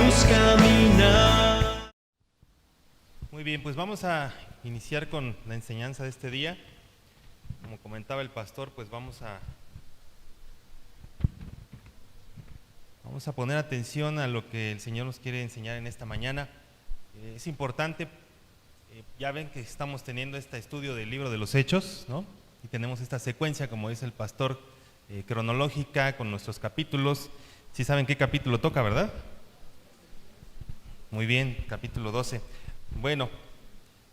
queremos caminar. Muy bien, pues vamos a iniciar con la enseñanza de este día. Como comentaba el pastor, pues vamos a poner atención a lo que el Señor nos quiere enseñar en esta mañana. Es importante, ya ven que estamos teniendo este estudio del libro de los Hechos, ¿no? Y tenemos esta secuencia, como dice el pastor, cronológica con nuestros capítulos. Sí saben qué capítulo toca, ¿verdad? Muy bien, capítulo 12. Bueno,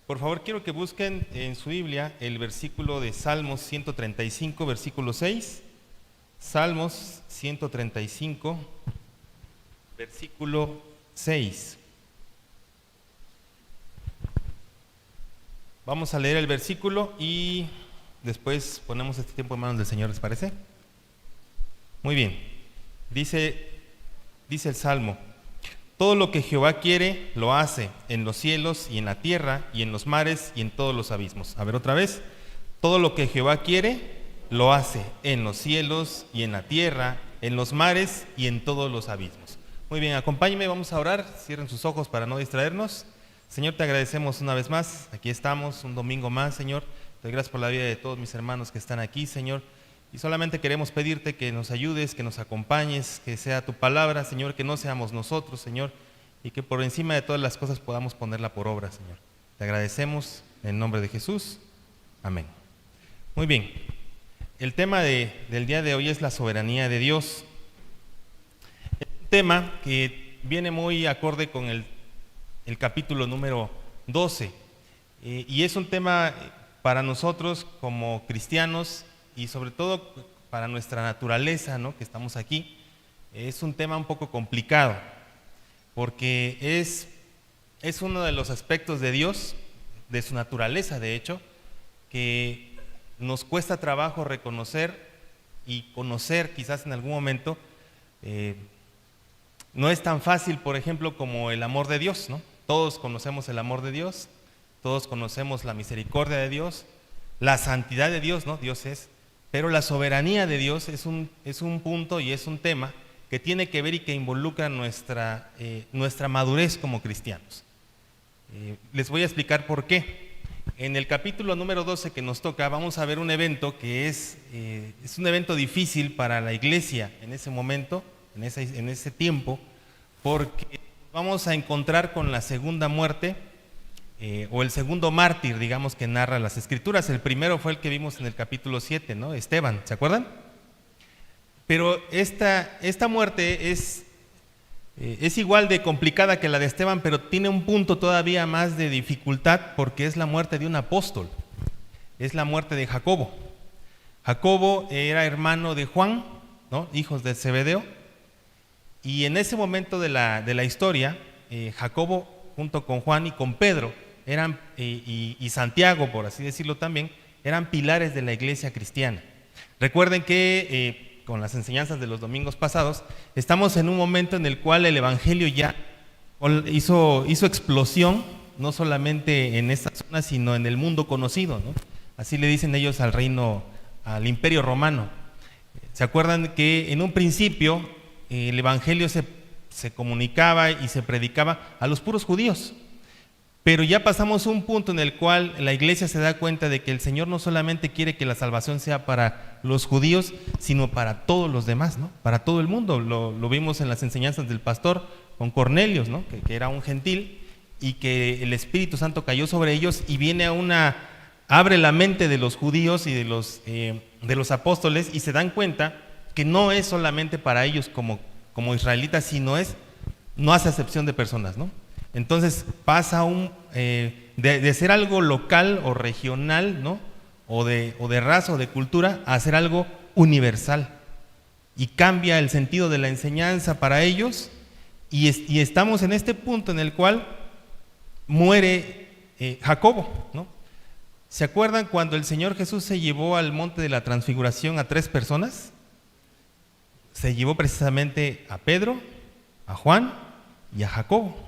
por favor quiero que busquen en su Biblia el versículo de Salmos 135, versículo 6. Salmos 135, versículo 6. Vamos a leer el versículo y después ponemos este tiempo en manos del Señor, ¿les parece? Muy bien. Dice el Salmo: todo lo que Jehová quiere, lo hace en los cielos y en la tierra y en los mares y en todos los abismos. A ver otra vez. Todo lo que Jehová quiere, lo hace en los cielos y en la tierra, en los mares y en todos los abismos. Muy bien, acompáñenme, vamos a orar. Cierren sus ojos para no distraernos. Señor, te agradecemos una vez más. Aquí estamos, un domingo más, Señor. Te doy gracias por la vida de todos mis hermanos que están aquí, Señor. Y solamente queremos pedirte que nos ayudes, que nos acompañes, que sea tu palabra, Señor, que no seamos nosotros, Señor, y que por encima de todas las cosas podamos ponerla por obra, Señor. Te agradecemos en el nombre de Jesús. Amén. Muy bien. El tema del día de hoy es la soberanía de Dios. Es un tema que viene muy acorde con el capítulo número 12. Y es un tema para nosotros como cristianos y sobre todo para nuestra naturaleza, ¿no?, que estamos aquí. Es un tema un poco complicado porque es uno de los aspectos de Dios, de su naturaleza de hecho, que nos cuesta trabajo reconocer y conocer quizás en algún momento. No es tan fácil, por ejemplo, como el amor de Dios, ¿no? Todos conocemos el amor de Dios, todos conocemos la misericordia de Dios, la santidad de Dios, ¿no? Dios es. Pero la soberanía de Dios es un punto y es un tema que tiene que ver y que involucra nuestra madurez como cristianos. Les voy a explicar por qué. En el capítulo número 12 que nos toca, vamos a ver un evento que es un evento difícil para la iglesia en ese momento, en ese tiempo, porque vamos a encontrar con la segunda muerte, o el segundo mártir, digamos, que narra las Escrituras. El primero fue el que vimos en el capítulo 7, ¿no? Esteban, ¿se acuerdan? Pero esta muerte es igual de complicada que la de Esteban, pero tiene un punto todavía más de dificultad porque es la muerte de un apóstol. Es la muerte de Jacobo. Jacobo era hermano de Juan, ¿no?, hijos de Zebedeo, y en ese momento de la historia, Jacobo junto con Juan y con Pedro eran, y Santiago, por así decirlo también, eran pilares de la iglesia cristiana. Recuerden que con las enseñanzas de los domingos pasados, estamos en un momento en el cual el evangelio ya hizo explosión, no solamente en esta zona, sino en el mundo conocido, ¿no? Así le dicen ellos al imperio romano. ¿Se acuerdan que en un principio el evangelio se comunicaba y se predicaba a los puros judíos? Pero ya pasamos un punto en el cual la iglesia se da cuenta de que el Señor no solamente quiere que la salvación sea para los judíos, sino para todos los demás, ¿no?, para todo el mundo. Lo vimos en las enseñanzas del pastor con Cornelio, ¿no?, que era un gentil, y que el Espíritu Santo cayó sobre ellos y abre la mente de los judíos y de los apóstoles, y se dan cuenta que no es solamente para ellos como israelitas, sino no hace acepción de personas, ¿no? Entonces pasa de ser algo local o regional, ¿no?, o de raza o de cultura, a ser algo universal, y cambia el sentido de la enseñanza para ellos, y estamos en este punto en el cual muere Jacobo, ¿no? ¿Se acuerdan cuando el Señor Jesús se llevó al monte de la transfiguración a 3 personas? Se llevó precisamente a Pedro, a Juan y a Jacobo.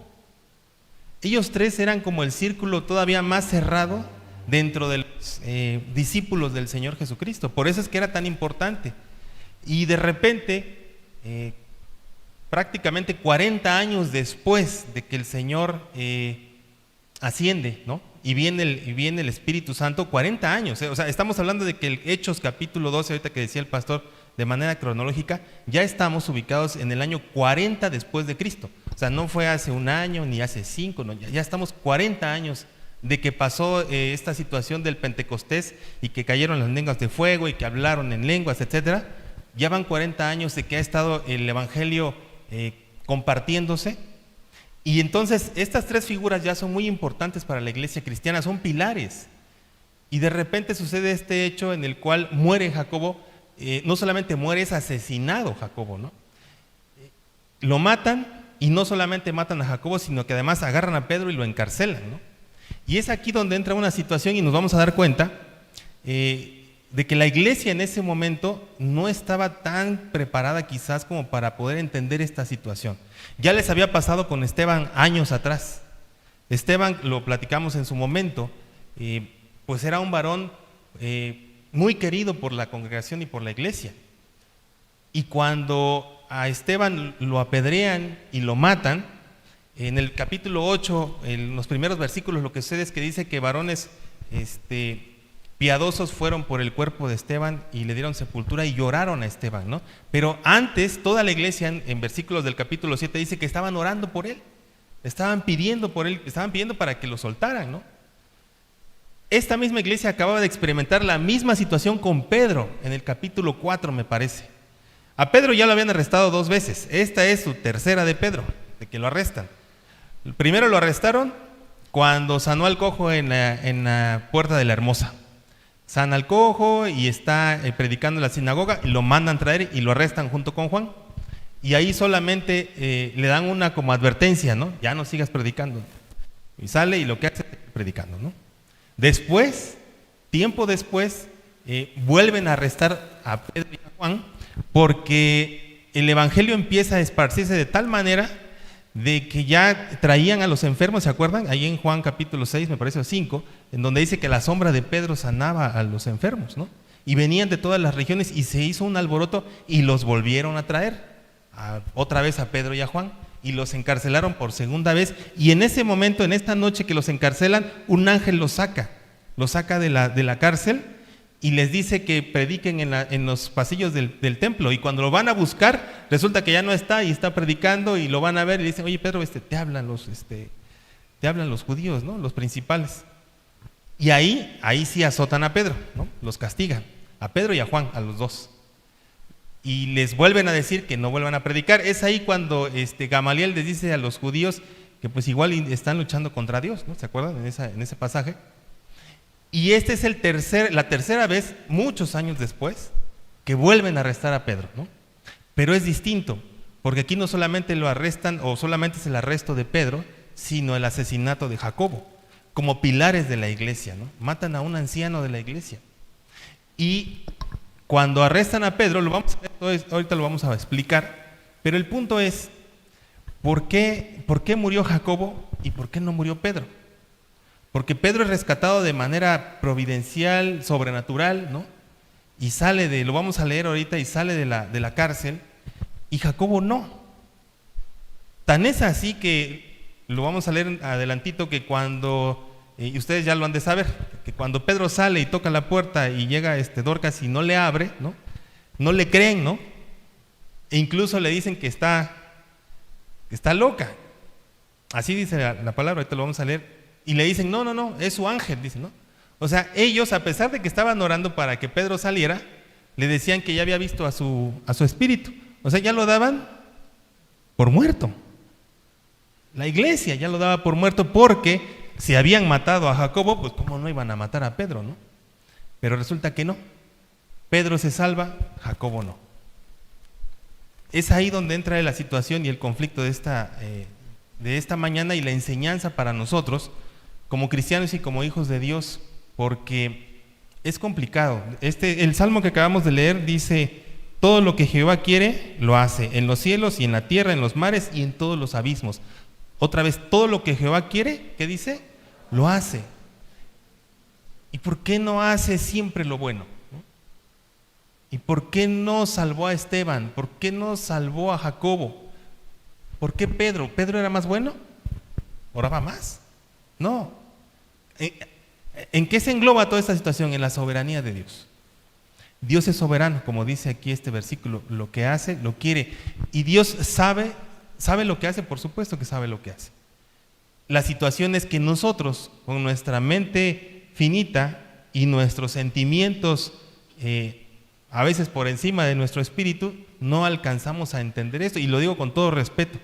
Ellos 3 eran como el círculo todavía más cerrado dentro de los discípulos del Señor Jesucristo. Por eso es que era tan importante. Y de repente prácticamente 40 años después de que el Señor asciende, ¿no? Y viene el Espíritu Santo, 40 años, o sea, estamos hablando de que el Hechos capítulo 12, ahorita que decía el pastor, de manera cronológica, ya estamos ubicados en el año 40 después de Cristo. O sea, no fue hace un año, ni hace 5, no, ya estamos 40 años de que pasó esta situación del Pentecostés y que cayeron las lenguas de fuego y que hablaron en lenguas, etcétera. Ya van 40 años de que ha estado el Evangelio compartiéndose. Y entonces estas tres figuras ya son muy importantes para la iglesia cristiana, son pilares. Y de repente sucede este hecho en el cual muere Jacobo, no solamente muere, es asesinado Jacobo, ¿no? Lo matan, y no solamente matan a Jacobo, sino que además agarran a Pedro y lo encarcelan, ¿no? Y es aquí donde entra una situación y nos vamos a dar cuenta de que la iglesia en ese momento no estaba tan preparada quizás como para poder entender esta situación. Ya les había pasado con Esteban años atrás. Esteban, lo platicamos en su momento, pues era un varón muy querido por la congregación y por la iglesia. Y cuando a Esteban lo apedrean y lo matan, en el capítulo 8, en los primeros versículos, lo que sucede es que dice que varones piadosos fueron por el cuerpo de Esteban y le dieron sepultura y lloraron a Esteban, ¿no? Pero antes, toda la iglesia, en versículos del capítulo 7, dice que estaban orando por él, estaban pidiendo por él, estaban pidiendo para que lo soltaran, ¿no? Esta misma iglesia acababa de experimentar la misma situación con Pedro, en el capítulo 4, me parece. A Pedro ya lo habían arrestado 2 veces, esta es su tercera de Pedro, de que lo arrestan. Primero lo arrestaron cuando sanó al cojo en la puerta de la Hermosa. Sana al cojo y está predicando en la sinagoga, y lo mandan traer y lo arrestan junto con Juan. Y ahí solamente le dan una como advertencia, ¿no? Ya no sigas predicando. Y sale y lo que hace es predicando, ¿no? Después, tiempo después, vuelven a arrestar a Pedro y a Juan porque el evangelio empieza a esparcirse de tal manera de que ya traían a los enfermos, ¿se acuerdan? Ahí en Juan capítulo 6, me parece, o 5, en donde dice que la sombra de Pedro sanaba a los enfermos, ¿no? Y venían de todas las regiones y se hizo un alboroto y los volvieron a traer otra vez a Pedro y a Juan y los encarcelaron por segunda vez. Y en ese momento, en esta noche que los encarcelan, un ángel los saca de la cárcel y les dice que prediquen en los pasillos del templo. Y cuando lo van a buscar, resulta que ya no está y está predicando y lo van a ver y dicen: oye Pedro, te hablan los judíos, ¿no? Los principales. Y ahí sí azotan a Pedro, ¿no? Los castigan, a Pedro y a Juan, a los dos. Y les vuelven a decir que no vuelvan a predicar. Es ahí cuando Gamaliel les dice a los judíos que pues igual están luchando contra Dios, ¿no? ¿Se acuerdan en ese pasaje? Y esta es la tercera vez, muchos años después, que vuelven a arrestar a Pedro, ¿no? Pero es distinto, porque aquí no solamente lo arrestan o solamente es el arresto de Pedro, sino el asesinato de Jacobo, como pilares de la iglesia, ¿no? Matan a un anciano de la iglesia. Y cuando arrestan a Pedro, ahorita lo vamos a explicar, pero el punto es, ¿por qué murió Jacobo y por qué no murió Pedro? Porque Pedro es rescatado de manera providencial, sobrenatural, ¿no? Y lo vamos a leer ahorita, y sale de la cárcel, y Jacobo no. Tan es así que, lo vamos a leer adelantito, que cuando, y ustedes ya lo han de saber, que cuando Pedro sale y toca la puerta y llega Dorcas y no le abre, ¿no? No le creen, ¿no? E incluso le dicen que está loca. Así dice la palabra, ahorita lo vamos a leer. Y le dicen: no, es su ángel, dicen, ¿no? O sea, ellos, a pesar de que estaban orando para que Pedro saliera, le decían que ya había visto a su espíritu. O sea, ya lo daban por muerto. La iglesia ya lo daba por muerto, porque si habían matado a Jacobo, pues cómo no iban a matar a Pedro, ¿no? Pero resulta que no. Pedro se salva, Jacobo no. Es ahí donde entra la situación y el conflicto de esta mañana, y la enseñanza para nosotros como cristianos y como hijos de Dios, porque es complicado. El salmo que acabamos de leer dice: todo lo que Jehová quiere, lo hace, en los cielos y en la tierra, en los mares y en todos los abismos. Otra vez, todo lo que Jehová quiere, ¿qué dice? Lo hace. ¿Y por qué no hace siempre lo bueno? ¿Y por qué no salvó a Esteban? ¿Por qué no salvó a Jacobo? ¿Por qué Pedro? ¿Pedro era más bueno? ¿Oraba más? No. ¿En qué se engloba toda esta situación? En la soberanía de Dios. Dios es soberano, como dice aquí este versículo, lo que hace, lo quiere. Y Dios sabe lo que hace, por supuesto que sabe lo que hace. La situación es que nosotros, con nuestra mente finita y nuestros sentimientos, a veces por encima de nuestro espíritu, no alcanzamos a entender esto. Y lo digo con todo respeto,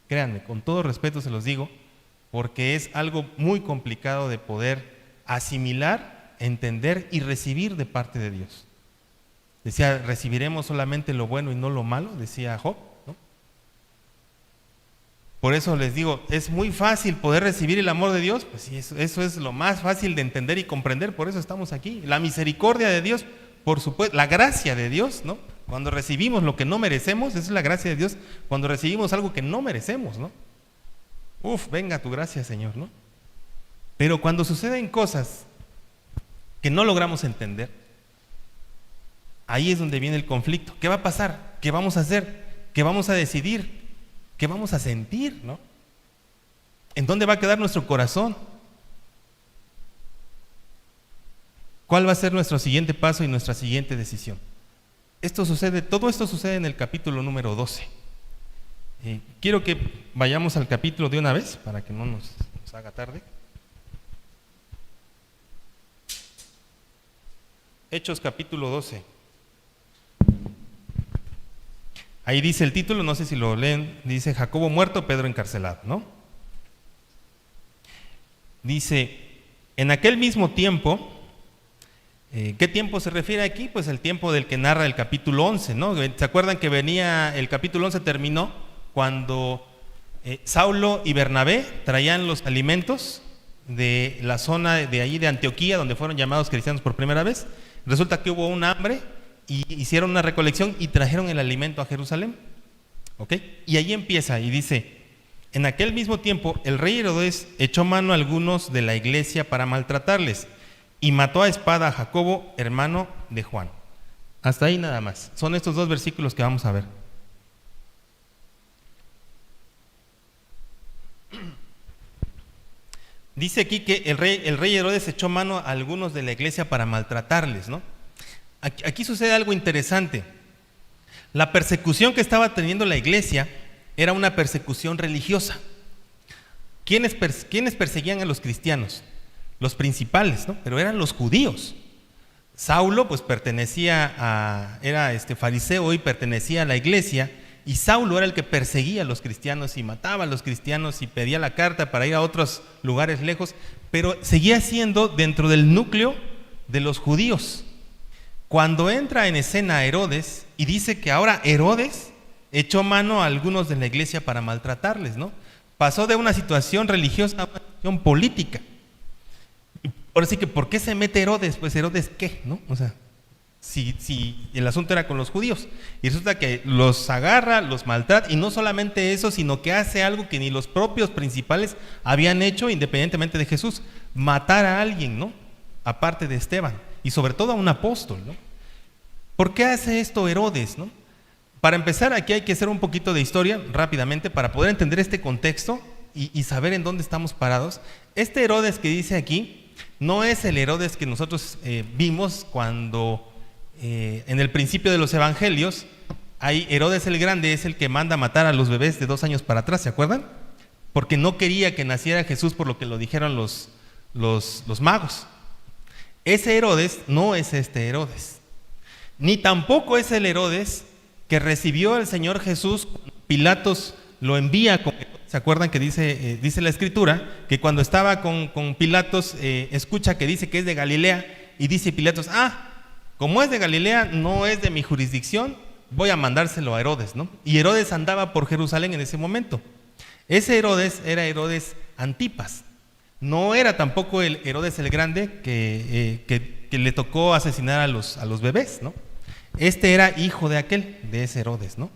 créanme, con todo respeto se los digo, porque es algo muy complicado de poder asimilar, entender y recibir de parte de Dios. Decía, recibiremos solamente lo bueno y no lo malo, decía Job, ¿no? Por eso les digo, es muy fácil poder recibir el amor de Dios, pues sí, eso es lo más fácil de entender y comprender, por eso estamos aquí. La misericordia de Dios, por supuesto, la gracia de Dios, ¿no? Cuando recibimos lo que no merecemos, esa es la gracia de Dios, cuando recibimos algo que no merecemos, ¿no? Venga tu gracia, Señor, ¿no? Pero cuando suceden cosas que no logramos entender, ahí es donde viene el conflicto. ¿Qué va a pasar? ¿Qué vamos a hacer? ¿Qué vamos a decidir? ¿Qué vamos a sentir? ¿No? ¿En dónde va a quedar nuestro corazón? ¿Cuál va a ser nuestro siguiente paso y nuestra siguiente decisión? Todo esto sucede en el capítulo número 12. Quiero que vayamos al capítulo de una vez para que no nos haga tarde. Hechos capítulo 12. Ahí dice el título, no sé si lo leen, dice Jacobo muerto, Pedro encarcelado, ¿no? Dice, en aquel mismo tiempo, ¿qué tiempo se refiere aquí? Pues el tiempo del que narra el capítulo 11, ¿no? ¿Se acuerdan que el capítulo 11 terminó cuando Saulo y Bernabé traían los alimentos de la zona de allí de Antioquía, donde fueron llamados cristianos por primera vez? Resulta que hubo un hambre y hicieron una recolección y trajeron el alimento a Jerusalén, ¿ok? Y ahí empieza y dice, en aquel mismo tiempo el rey Herodes echó mano a algunos de la iglesia para maltratarles y mató a espada a Jacobo, hermano de Juan. Hasta ahí nada más. Son estos dos versículos que vamos a ver. Dice aquí que el rey Herodes echó mano a algunos de la iglesia para maltratarles, ¿no? Aquí sucede algo interesante. La persecución que estaba teniendo la iglesia era una persecución religiosa. ¿Quiénes perseguían a los cristianos? Los principales, ¿no? Pero eran los judíos. Saulo pues era fariseo y pertenecía a la iglesia, y Saulo era el que perseguía a los cristianos y mataba a los cristianos y pedía la carta para ir a otros lugares lejos, pero seguía siendo dentro del núcleo de los judíos. Cuando entra en escena Herodes y dice que ahora Herodes echó mano a algunos de la iglesia para maltratarles, ¿no? Pasó de una situación religiosa a una situación política. Ahora sí que, ¿por qué se mete Herodes? Pues Herodes, ¿qué? ¿No? O sea, si el asunto era con los judíos. Y resulta que los agarra, los maltrata, y no solamente eso, sino que hace algo que ni los propios principales habían hecho independientemente de Jesús: matar a alguien, ¿no? Aparte de Esteban, y sobre todo a un apóstol, ¿no? ¿Por qué hace esto Herodes, no? Para empezar, aquí hay que hacer un poquito de historia rápidamente para poder entender este contexto y saber en dónde estamos parados. Este Herodes que dice aquí no es el Herodes que nosotros vimos cuando en el principio de los evangelios. Ahí Herodes el Grande es el que manda matar a los bebés de 2 años para atrás, ¿se acuerdan? Porque no quería que naciera Jesús, por lo que lo dijeron los magos. Ese Herodes no es este Herodes, ni tampoco es el Herodes que recibió al Señor Jesús. Pilatos lo envía con... ¿Se acuerdan que dice la Escritura que cuando estaba con Pilatos, escucha que dice que es de Galilea, y dice Pilatos, como es de Galilea, no es de mi jurisdicción, voy a mandárselo a Herodes, ¿no? Y Herodes andaba por Jerusalén en ese momento. Ese Herodes era Herodes Antipas. No era tampoco el Herodes el Grande que le tocó asesinar a los bebés, ¿no? Este era hijo de ese Herodes, ¿no?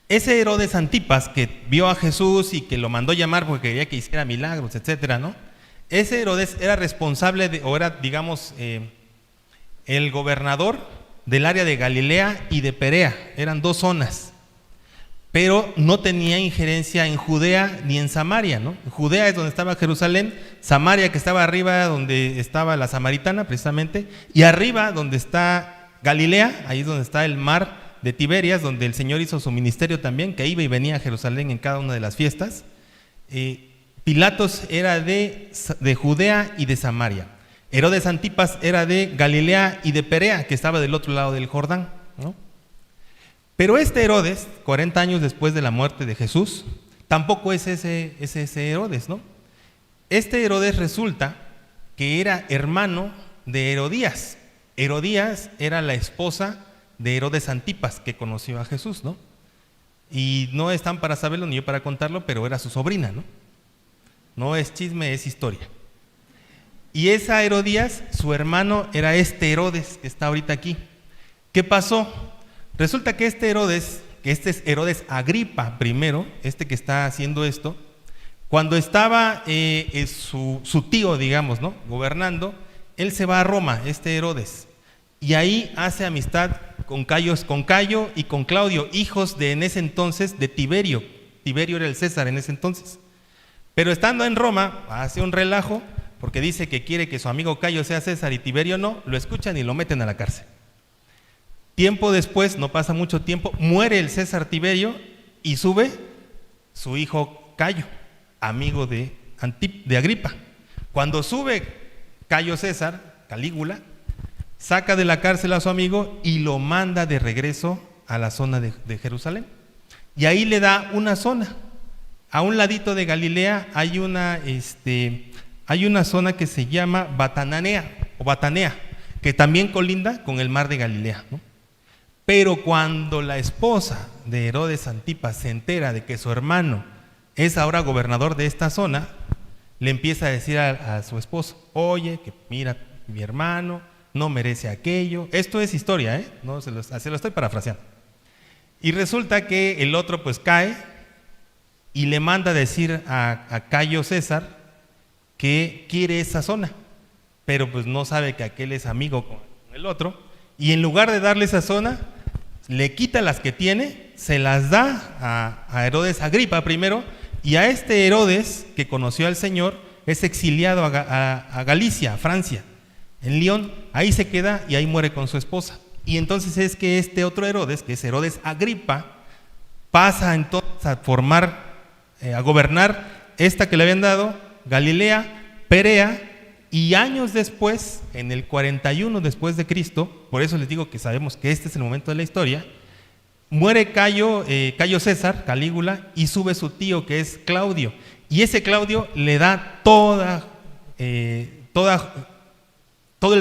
Ese Herodes Antipas que vio a Jesús y que lo mandó llamar porque quería que hiciera milagros, etcétera, ¿no? Ese Herodes era responsable o era, digamos, el gobernador del área de Galilea y de Perea. Eran 2 zonas. pero no tenía injerencia en Judea ni en Samaria, ¿no? Judea es donde estaba Jerusalén, Samaria que estaba arriba donde estaba la Samaritana precisamente, y arriba donde está Galilea, ahí es donde está el mar de Tiberias, donde el Señor hizo su ministerio también, que iba y venía a Jerusalén en cada una de las fiestas. Pilatos era de Judea y de Samaria. Herodes Antipas era de Galilea y de Perea, que estaba del otro lado del Jordán, ¿no? Pero este Herodes, 40 años después de la muerte de Jesús, tampoco es ese Herodes, ¿no? Este Herodes resulta que era hermano de Herodías. Herodías era la esposa de Herodes Antipas, que conoció a Jesús, ¿no? Y no están para saberlo ni yo para contarlo, pero era su sobrina, ¿no? No es chisme, es historia. Y esa Herodías, su hermano era este Herodes que está ahorita aquí. ¿Qué pasó? Resulta que este Herodes, que este es Herodes Agripa primero, este que está haciendo esto, cuando estaba su tío, digamos, ¿no?, gobernando, él se va a Roma, este Herodes, y ahí hace amistad con Cayo y con Claudio, hijos de en ese entonces de Tiberio. Tiberio era el César en ese entonces. Pero estando en Roma, hace un relajo, porque dice que quiere que su amigo Cayo sea César y Tiberio no, lo escuchan y lo meten a la cárcel. Tiempo después, no pasa mucho tiempo, muere el César Tiberio y sube su hijo Cayo, amigo de Agripa. Cuando sube Cayo César, Calígula, saca de la cárcel a su amigo y lo manda de regreso a la zona de Jerusalén. Y ahí le da una zona. A un ladito de Galilea hay una zona que se llama Batanea, que también colinda con el mar de Galilea, ¿no? Pero cuando la esposa de Herodes Antipas se entera de que su hermano es ahora gobernador de esta zona, le empieza a decir a su esposo: oye, que mira, mi hermano no merece aquello. Esto es historia, ¿eh? No, se lo estoy parafraseando. Y resulta que el otro pues cae y le manda a decir a Cayo César que quiere esa zona, pero pues no sabe que aquel es amigo con el otro, y en lugar de darle esa zona, le quita las que tiene, se las da a Herodes Agripa primero, y a este Herodes que conoció al Señor es exiliado a Galicia, a Francia, en Lyon. Ahí se queda y ahí muere con su esposa. Y entonces es que este otro Herodes, que es Herodes Agripa, pasa entonces a gobernar esta que le habían dado, Galilea, Perea, y años después, en el 41 después de Cristo, por eso les digo que sabemos que este es el momento de la historia, muere Cayo César, Calígula, y sube su tío que es Claudio, y ese Claudio le da todo el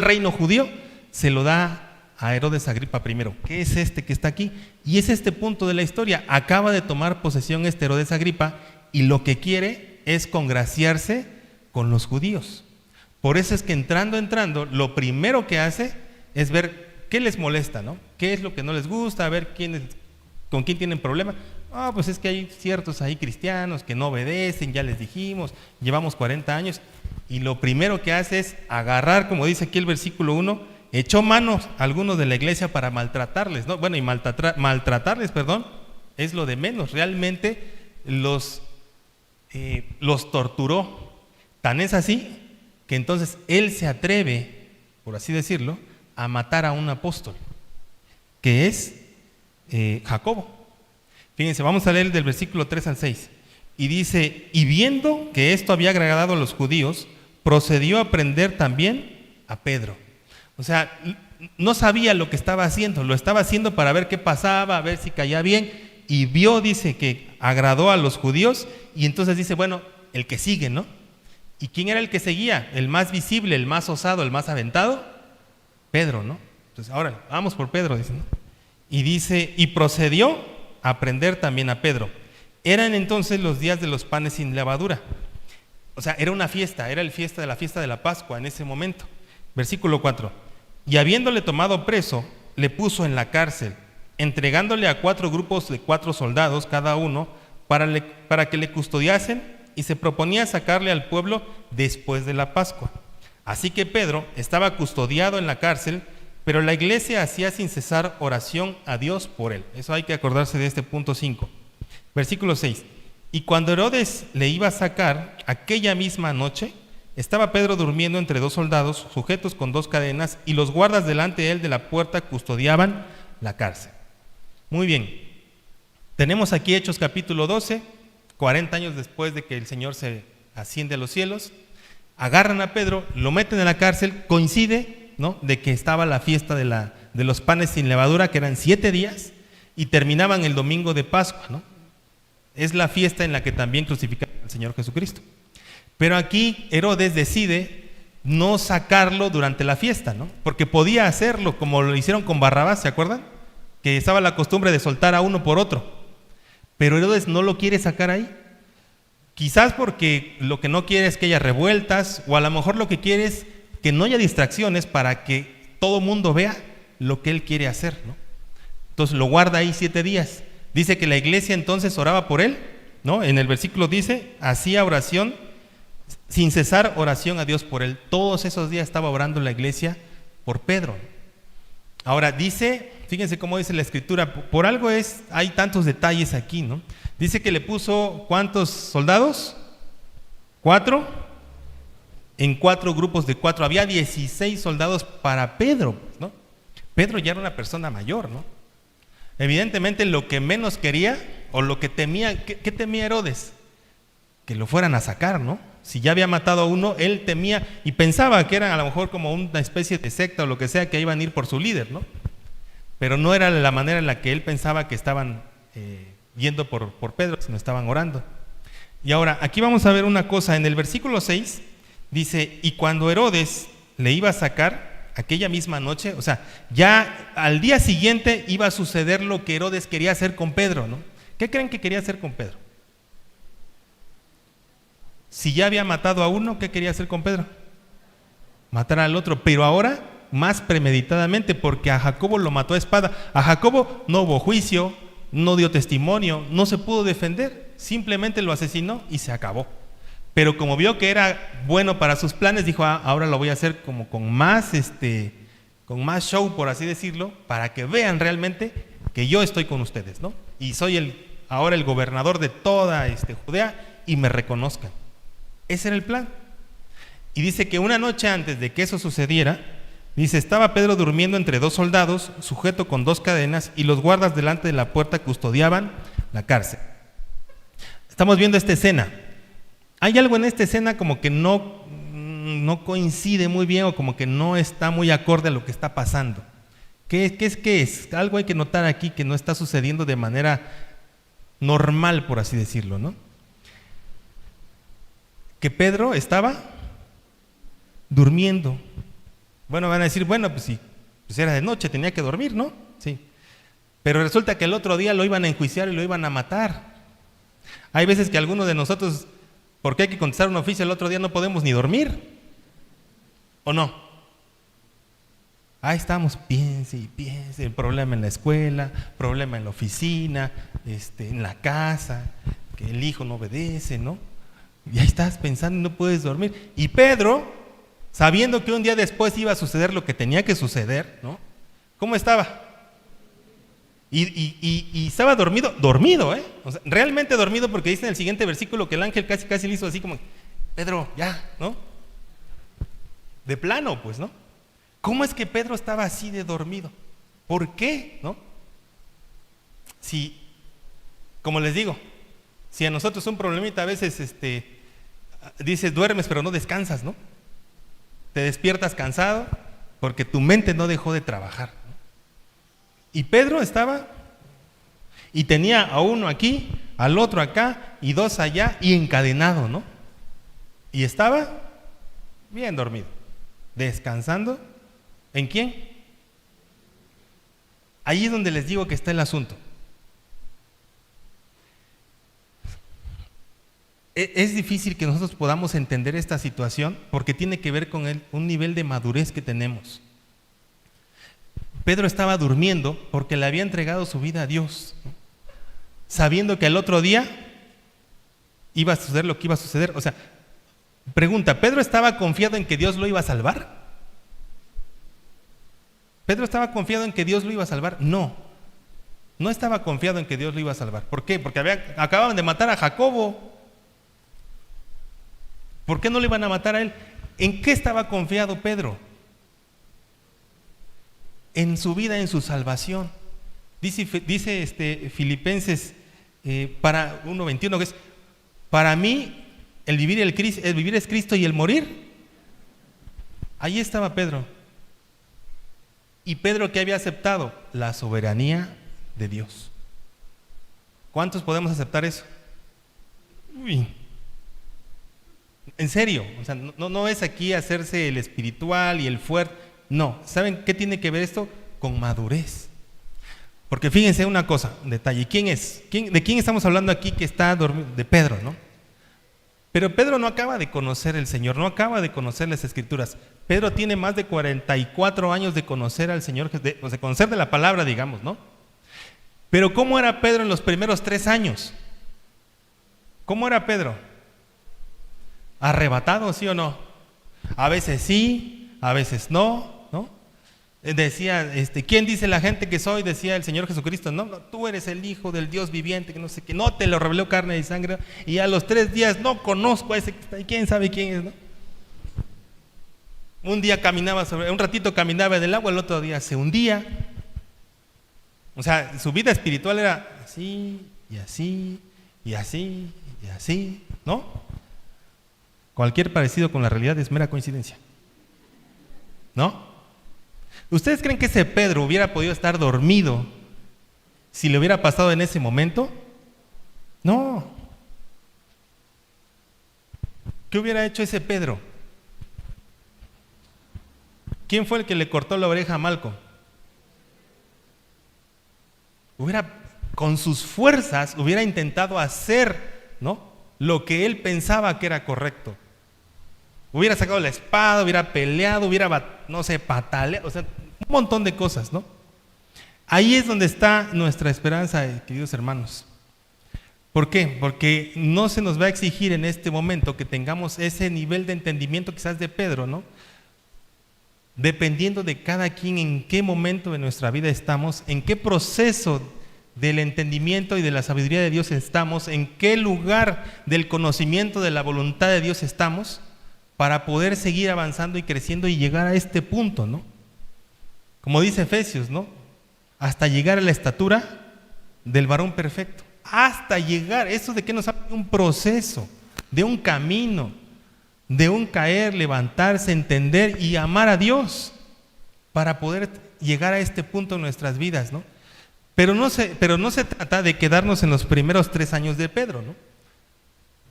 reino judío, se lo da a Herodes Agripa I, que es este que está aquí, y es este punto de la historia. Acaba de tomar posesión este Herodes Agripa y lo que quiere es congraciarse con los judíos. Por eso es que entrando, lo primero que hace es ver qué les molesta, ¿no? ¿Qué es lo que no les gusta? A ver con quién tienen problema. Pues es que hay ciertos ahí cristianos que no obedecen, ya les dijimos, llevamos 40 años. Y lo primero que hace es agarrar, como dice aquí el versículo 1, echó manos a algunos de la iglesia para maltratarles, ¿no? Bueno, y maltratarles, es lo de menos. Realmente los torturó. Tan es así que entonces él se atreve, por así decirlo, a matar a un apóstol, que es Jacobo. Fíjense, vamos a leer del versículo 3 al 6. Y dice: y viendo que esto había agradado a los judíos, procedió a prender también a Pedro. O sea, no sabía lo que estaba haciendo, lo estaba haciendo para ver qué pasaba, a ver si caía bien, y vio, dice, que agradó a los judíos, y entonces dice, bueno, el que sigue, ¿no? ¿Y quién era el que seguía? El más visible, el más osado, el más aventado, Pedro, ¿no? Entonces, ahora, vamos por Pedro, dice, ¿no? Y dice, y procedió a prender también a Pedro. Eran entonces los días de los panes sin levadura. O sea, era una fiesta, era la fiesta de la Pascua en ese momento. Versículo 4. Y habiéndole tomado preso, le puso en la cárcel, entregándole a 4 grupos de 4 soldados cada uno, para que le custodiasen, y se proponía sacarle al pueblo después de la Pascua. Así que Pedro estaba custodiado en la cárcel, pero la iglesia hacía sin cesar oración a Dios por él. Eso hay que acordarse de este punto 5. Versículo 6. Y cuando Herodes le iba a sacar, aquella misma noche, estaba Pedro durmiendo entre dos soldados, sujetos con dos cadenas, y los guardas delante de él de la puerta custodiaban la cárcel. Muy bien. Tenemos aquí Hechos capítulo 12, 40 años después de que el Señor se asciende a los cielos. Agarran a Pedro, lo meten en la cárcel, coincide, ¿no?, de que estaba la fiesta de los panes sin levadura, que eran 7 días, y terminaban el domingo de Pascua, ¿no? Es la fiesta en la que también crucificaron al Señor Jesucristo. Pero aquí Herodes decide no sacarlo durante la fiesta, ¿no? Porque podía hacerlo como lo hicieron con Barrabás, ¿se acuerdan? Que estaba la costumbre de soltar a uno por otro. Pero Herodes no lo quiere sacar ahí. Quizás porque lo que no quiere es que haya revueltas, o a lo mejor lo que quiere es que no haya distracciones para que todo mundo vea lo que él quiere hacer, ¿no? Entonces lo guarda ahí 7 días. Dice que la iglesia entonces oraba por él, ¿no? En el versículo dice, hacía oración, sin cesar oración a Dios por él. Todos esos días estaba orando la iglesia por Pedro. Ahora dice, fíjense cómo dice la escritura, por algo hay tantos detalles aquí, ¿no? Dice que le puso, ¿cuántos soldados? 4, en 4 grupos de 4, había 16 soldados para Pedro, ¿no? Pedro ya era una persona mayor, ¿no? Evidentemente lo que menos quería, o lo que temía, ¿qué temía Herodes? Que lo fueran a sacar, ¿no? Si ya había matado a uno, él temía y pensaba que eran a lo mejor como una especie de secta o lo que sea, que iban a ir por su líder, ¿no? Pero no era la manera en la que él pensaba que estaban yendo por Pedro, sino estaban orando. Y ahora, aquí vamos a ver una cosa, en el versículo 6 dice, y cuando Herodes le iba a sacar, aquella misma noche, o sea, ya al día siguiente iba a suceder lo que Herodes quería hacer con Pedro, ¿no? ¿Qué creen que quería hacer con Pedro? Si ya había matado a uno, ¿qué quería hacer con Pedro? Matar al otro, pero ahora más premeditadamente, porque a Jacobo lo mató a espada. A Jacobo no hubo juicio, no dio testimonio, no se pudo defender, simplemente lo asesinó y se acabó. Pero como vio que era bueno para sus planes, dijo, ahora lo voy a hacer como con más show, por así decirlo, para que vean realmente que yo estoy con ustedes, ¿no? Y soy ahora el gobernador de toda Judea y me reconozcan. Ese era el plan. Y dice que una noche antes de que eso sucediera, dice, estaba Pedro durmiendo entre dos soldados, sujeto con 2 cadenas, y los guardas delante de la puerta custodiaban la cárcel. Estamos viendo esta escena. Hay algo en esta escena como que no coincide muy bien, o como que no está muy acorde a lo que está pasando. ¿Qué es? Algo hay que notar aquí que no está sucediendo de manera normal, por así decirlo, ¿no? Que Pedro estaba durmiendo. Bueno, van a decir, bueno, pues sí, pues era de noche, tenía que dormir, ¿no? Sí. Pero resulta que el otro día lo iban a enjuiciar y lo iban a matar. Hay veces que algunos de nosotros, porque hay que contestar un oficio, el otro día no podemos ni dormir, ¿o no? Ahí estamos, piense, problema en la escuela, problema en la oficina, en la casa, que el hijo no obedece, ¿no? Y ahí estás pensando y no puedes dormir. Y Pedro, sabiendo que un día después iba a suceder lo que tenía que suceder, ¿no? ¿Cómo estaba? Y estaba dormido, ¿eh? O sea, realmente dormido, porque dice en el siguiente versículo que el ángel casi le hizo así como, Pedro, ya, ¿no? De plano, pues, ¿no? ¿Cómo es que Pedro estaba así de dormido? ¿Por qué? ¿No? Si, como les digo, si a nosotros un problemita a veces, dices duermes pero no descansas, ¿no? Te despiertas cansado porque tu mente no dejó de trabajar, ¿no? Y Pedro estaba, y tenía a uno aquí, al otro acá, y 2 allá, y encadenado, ¿no? Y estaba bien dormido, descansando. ¿En quién? Ahí es donde les digo que está el asunto. Es difícil que nosotros podamos entender esta situación porque tiene que ver con un nivel de madurez que tenemos. Pedro estaba durmiendo porque le había entregado su vida a Dios, ¿no? Sabiendo que al otro día iba a suceder lo que iba a suceder. O sea, pregunta, ¿Pedro estaba confiado en que Dios lo iba a salvar? ¿Pedro estaba confiado en que Dios lo iba a salvar? No No estaba confiado en que Dios lo iba a salvar. ¿Por qué? Porque acababan de matar a Jacobo. ¿Por qué no le iban a matar a él? ¿En qué estaba confiado Pedro? En su vida, en su salvación. Dice Filipenses para 1:21, que es: para mí el vivir es Cristo y el morir. Ahí estaba Pedro. ¿Y Pedro qué había aceptado? La soberanía de Dios. ¿Cuántos podemos aceptar eso? Uy. En serio, o sea, no es aquí hacerse el espiritual y el fuerte. No, ¿saben qué tiene que ver esto? Con madurez. Porque fíjense una cosa, un detalle. ¿Quién es? ¿De quién estamos hablando aquí que está dormido? De Pedro, ¿no? Pero Pedro no acaba de conocer el Señor, no acaba de conocer las Escrituras. Pedro tiene más de 44 años de conocer al Señor, de conocer de la palabra, digamos, ¿no? Pero ¿cómo era Pedro en los primeros 3 años? ¿Cómo era Pedro? ¿Arrebatado, sí o no? A veces sí, a veces no, ¿no? Decía, ¿quién dice la gente que soy? Decía el Señor Jesucristo. No, tú eres el Hijo del Dios viviente, que no sé qué, no te lo reveló carne y sangre. Y a los 3 días no conozco a ese que está ahí, quién sabe quién es, ¿no? Un día caminaba un ratito caminaba en el agua, el otro día se hundía. O sea, su vida espiritual era así, y así, y así, y así, ¿no? Cualquier parecido con la realidad es mera coincidencia, ¿no? ¿Ustedes creen que ese Pedro hubiera podido estar dormido si le hubiera pasado en ese momento? No. ¿Qué hubiera hecho ese Pedro? ¿Quién fue el que le cortó la oreja a Malco? Con sus fuerzas hubiera intentado hacer, ¿no?, lo que él pensaba que era correcto. Hubiera sacado la espada, hubiera peleado, pataleado, o sea, un montón de cosas, ¿no? Ahí es donde está nuestra esperanza, queridos hermanos. ¿Por qué? Porque no se nos va a exigir en este momento que tengamos ese nivel de entendimiento quizás de Pedro, ¿no? Dependiendo de cada quien en qué momento de nuestra vida estamos, en qué proceso del entendimiento y de la sabiduría de Dios estamos, en qué lugar del conocimiento de la voluntad de Dios estamos, para poder seguir avanzando y creciendo y llegar a este punto, ¿no? Como dice Efesios, ¿no? Hasta llegar a la estatura del varón perfecto. Hasta llegar, ¿eso de qué nos habla? De un proceso, de un camino, de un caer, levantarse, entender y amar a Dios para poder llegar a este punto en nuestras vidas, ¿no? Pero no se trata de quedarnos en los primeros 3 años de Pedro, ¿no?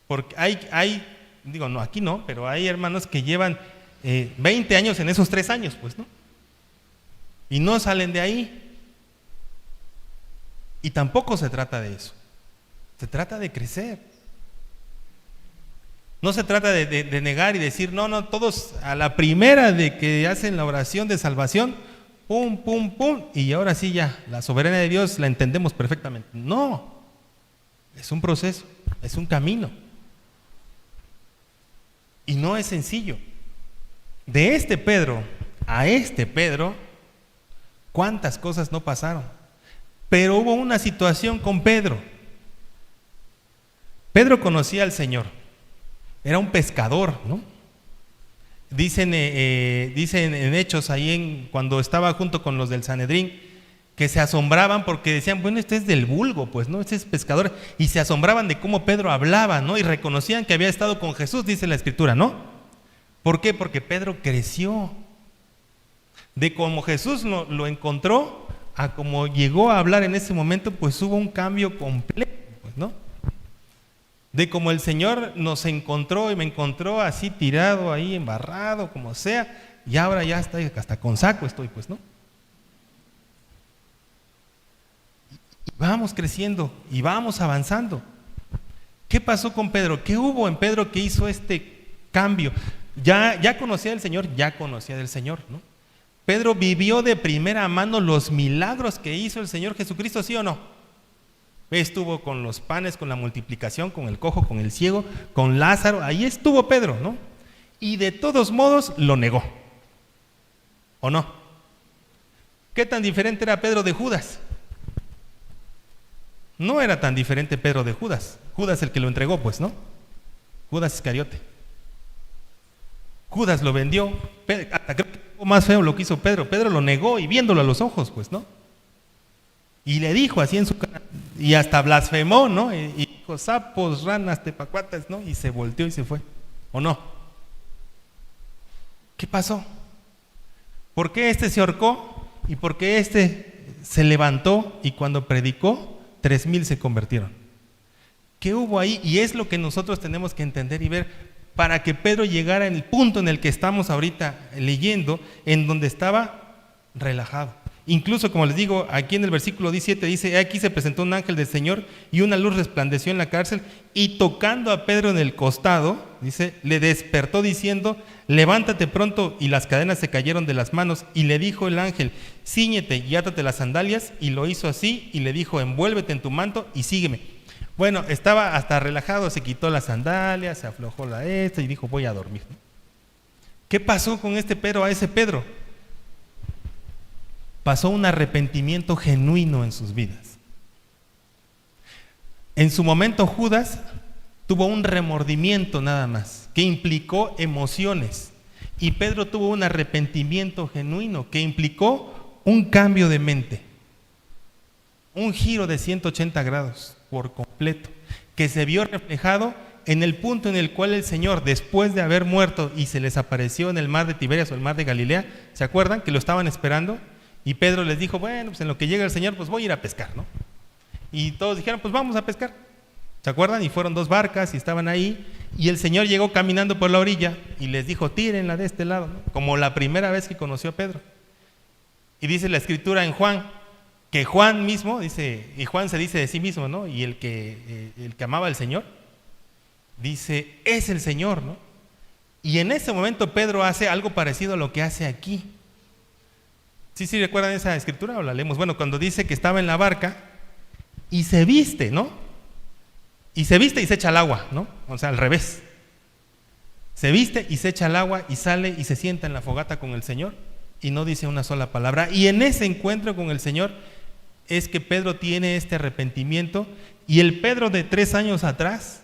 Porque no, aquí no, pero hay hermanos que llevan 20 años en esos 3 años, pues, ¿no? Y no salen de ahí. Y tampoco se trata de eso. Se trata de crecer. No se trata de negar y decir, no, todos a la primera de que hacen la oración de salvación, pum, pum, pum, y ahora sí ya, la soberanía de Dios la entendemos perfectamente. No, es un proceso, es un camino. Y no es sencillo. De este Pedro a este Pedro, ¿cuántas cosas no pasaron? Pero hubo una situación con Pedro. Pedro conocía al Señor. Era un pescador, ¿no? Dicen en Hechos, cuando estaba junto con los del Sanedrín, que se asombraban porque decían, bueno, este es del vulgo, pues, ¿no? Este es pescador. Y se asombraban de cómo Pedro hablaba, ¿no? Y reconocían que había estado con Jesús, dice la Escritura, ¿no? ¿Por qué? Porque Pedro creció. De cómo Jesús lo encontró a cómo llegó a hablar en ese momento, pues hubo un cambio completo, pues, ¿no? De como el Señor nos encontró y me encontró así tirado ahí, embarrado, como sea, y ahora ya está, hasta con saco estoy, pues, ¿no? Y vamos creciendo y vamos avanzando. ¿Qué pasó con Pedro? ¿Qué hubo en Pedro que hizo este cambio? Ya conocía del Señor, ¿no? Pedro vivió de primera mano los milagros que hizo el Señor Jesucristo, ¿sí o no? Estuvo con los panes, con la multiplicación, con el cojo, con el ciego, con Lázaro, ahí estuvo Pedro, ¿no? Y de todos modos lo negó, ¿o no? ¿Qué tan diferente era Pedro de Judas? No era tan diferente Pedro de Judas. Judas el que lo entregó, pues, ¿no? Judas Iscariote. Judas lo vendió. Hasta creo que fue más feo lo que hizo Pedro. Pedro lo negó y viéndolo a los ojos, pues, ¿no? Y le dijo así en su cara, y hasta blasfemó, ¿no? Y dijo, sapos, ranas, tepacuatas, ¿no? Y se volteó y se fue. ¿O no? ¿Qué pasó? ¿Por qué este se ahorcó? ¿Y por qué este se levantó y cuando predicó, 3,000 se convirtieron? ¿Qué hubo ahí? Y es lo que nosotros tenemos que entender y ver para que Pedro llegara en el punto en el que estamos ahorita leyendo, en donde estaba relajado. Incluso, como les digo, aquí en el versículo 17 dice, aquí se presentó un ángel del Señor y una luz resplandeció en la cárcel y tocando a Pedro en el costado, dice, le despertó diciendo, levántate pronto, y las cadenas se cayeron de las manos y le dijo el ángel, cíñete y átate las sandalias, y lo hizo así y le dijo, envuélvete en tu manto y sígueme. Bueno, estaba hasta relajado, se quitó las sandalias, se aflojó la esta y dijo, voy a dormir. ¿Qué pasó con este Pedro, a ese Pedro? Pasó un arrepentimiento genuino en sus vidas. En su momento Judas tuvo un remordimiento nada más, que implicó emociones. Y Pedro tuvo un arrepentimiento genuino, que implicó un cambio de mente. Un giro de 180 grados por completo, que se vio reflejado en el punto en el cual el Señor, después de haber muerto y se les apareció en el mar de Tiberias o el mar de Galilea, ¿se acuerdan? Que lo estaban esperando. Y Pedro les dijo, bueno, pues en lo que llega el Señor, pues voy a ir a pescar, ¿no? Y todos dijeron, pues vamos a pescar. ¿Se acuerdan? Y fueron 2 barcas y estaban ahí. Y el Señor llegó caminando por la orilla y les dijo, tírenla de este lado, ¿no? Como la primera vez que conoció a Pedro. Y dice la Escritura en Juan, que Juan mismo, dice, y Juan se dice de sí mismo, ¿no? Y el que amaba al Señor, dice, es el Señor, ¿no? Y en ese momento Pedro hace algo parecido a lo que hace aquí. ¿Sí recuerdan esa escritura o la leemos? Bueno, cuando dice que estaba en la barca y se viste, ¿no? Y se viste y se echa al agua, ¿no? O sea, al revés. Se viste y se echa al agua y sale y se sienta en la fogata con el Señor y no dice una sola palabra. Y en ese encuentro con el Señor es que Pedro tiene este arrepentimiento, y el Pedro de 3 años atrás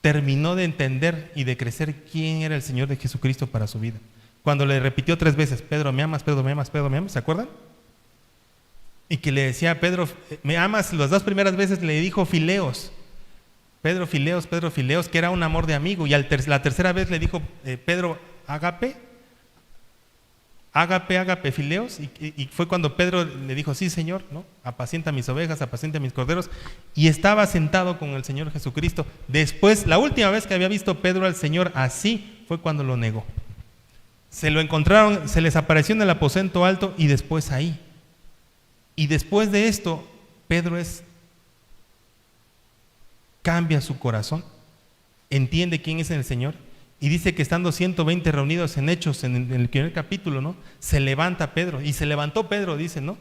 terminó de entender y de crecer quién era el Señor de Jesucristo para su vida. Cuando le repitió 3 veces, Pedro, ¿me amas? Pedro, ¿me amas? Pedro, ¿me amas? ¿Se acuerdan? Y que le decía a Pedro, ¿me amas? Las 2 primeras veces le dijo Fileos. Pedro, Fileos, que era un amor de amigo. Y la tercera vez le dijo, Pedro, ágape, Fileos. Y fue cuando Pedro le dijo, sí, Señor, ¿no? Apacienta mis ovejas, apacienta mis corderos. Y estaba sentado con el Señor Jesucristo. Después, la última vez que había visto Pedro al Señor así, fue cuando lo negó. Se lo encontraron, se les apareció en el aposento alto y después ahí. Y después de esto, Pedro cambia su corazón, entiende quién es el Señor, y dice que estando 120 reunidos en Hechos, en el primer capítulo, ¿no? Se levanta Pedro, y se levantó Pedro, dice, ¿no?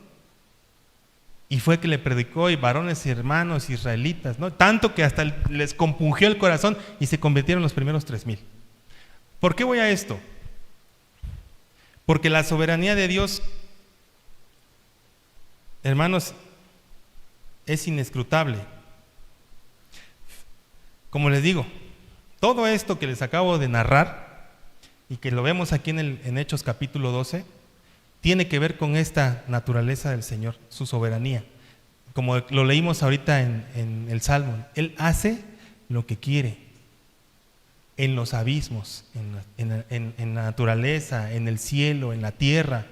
Y fue que le predicó, y varones y hermanos israelitas, ¿no? Tanto que hasta les compungió el corazón y se convirtieron los primeros 3,000. ¿Por qué voy a esto? Porque la soberanía de Dios, hermanos, es inescrutable. Como les digo, todo esto que les acabo de narrar y que lo vemos aquí en Hechos capítulo 12, tiene que ver con esta naturaleza del Señor, su soberanía. Como lo leímos ahorita en el Salmo, Él hace lo que quiere. En los abismos, en la naturaleza, en el cielo, en la tierra,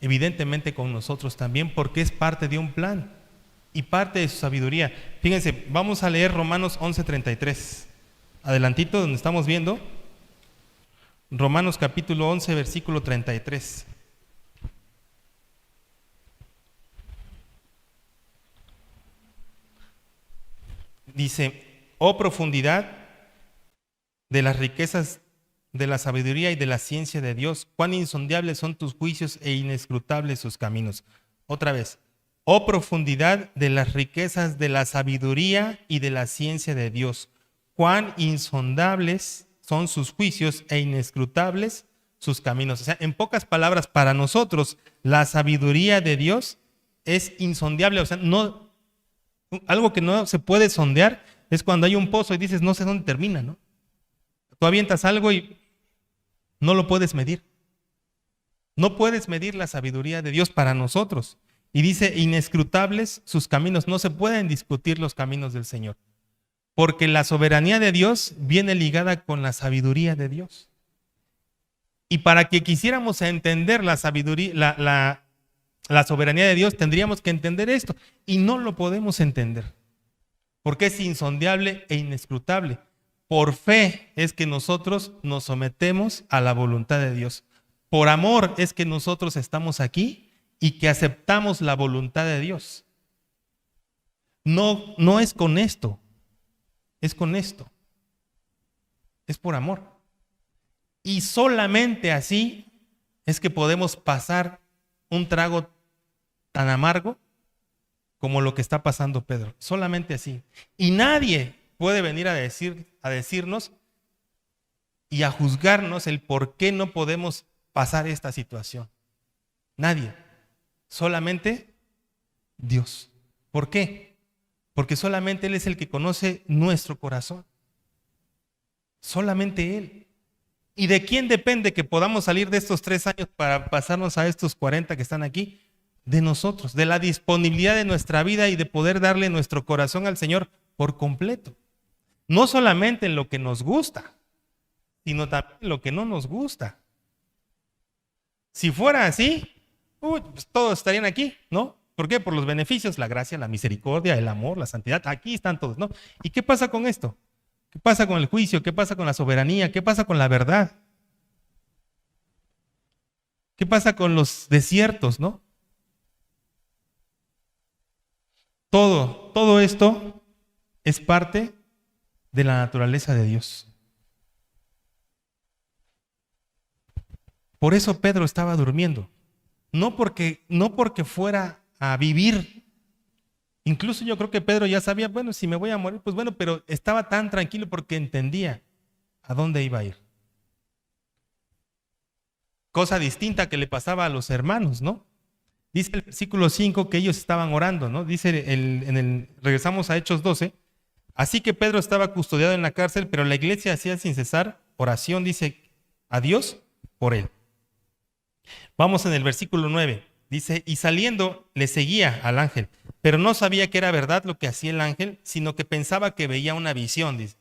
evidentemente con nosotros también, porque es parte de un plan y parte de su sabiduría. Fíjense, vamos a leer Romanos 11:33, adelantito donde estamos viendo, Romanos capítulo 11, versículo 33. Dice, oh profundidad de las riquezas de la sabiduría y de la ciencia de Dios, cuán insondables son tus juicios e inescrutables sus caminos. Otra vez, oh profundidad de las riquezas de la sabiduría y de la ciencia de Dios, cuán insondables son sus juicios e inescrutables sus caminos. O sea, en pocas palabras, para nosotros la sabiduría de Dios es insondable, o sea, no Algo que no se puede sondear es cuando hay un pozo y dices, no sé dónde termina, ¿no? Tú avientas algo y no lo puedes medir. No puedes medir la sabiduría de Dios para nosotros. Y dice, inescrutables sus caminos. No se pueden discutir los caminos del Señor. Porque la soberanía de Dios viene ligada con la sabiduría de Dios. Y para que quisiéramos entender la sabiduría, la soberanía de Dios, tendríamos que entender esto. Y no lo podemos entender. Porque es insondeable e inescrutable. Por fe es que nosotros nos sometemos a la voluntad de Dios. Por amor es que nosotros estamos aquí y que aceptamos la voluntad de Dios. No es con esto, es con esto. Es por amor. Y solamente así es que podemos pasar un trago tan amargo como lo que está pasando Pedro. Solamente así. Y nadie puede venir a decirnos y a juzgarnos el por qué no podemos pasar esta situación. Nadie. Solamente Dios. ¿Por qué? Porque solamente Él es el que conoce nuestro corazón. Solamente Él. ¿Y de quién depende que podamos salir de estos 3 años para pasarnos a estos 40 que están aquí? De nosotros, de la disponibilidad de nuestra vida y de poder darle nuestro corazón al Señor por completo. No solamente en lo que nos gusta, sino también en lo que no nos gusta. Si fuera así, pues todos estarían aquí, ¿no? ¿Por qué? Por los beneficios, la gracia, la misericordia, el amor, la santidad. Aquí están todos, ¿no? ¿Y qué pasa con esto? ¿Qué pasa con el juicio? ¿Qué pasa con la soberanía? ¿Qué pasa con la verdad? ¿Qué pasa con los desiertos, no? Todo esto es parte de la naturaleza de Dios. Por eso Pedro estaba durmiendo. No porque fuera a vivir. Incluso yo creo que Pedro ya sabía, bueno, si me voy a morir, pues bueno, pero estaba tan tranquilo porque entendía a dónde iba a ir. Cosa distinta que le pasaba a los hermanos, ¿no? Dice el versículo 5 que ellos estaban orando, ¿no? Dice, regresamos a Hechos 12, así que Pedro estaba custodiado en la cárcel, pero la iglesia hacía sin cesar oración, dice, a Dios por él. Vamos en el versículo 9, dice, y saliendo le seguía al ángel, pero no sabía que era verdad lo que hacía el ángel, sino que pensaba que veía una visión, dice.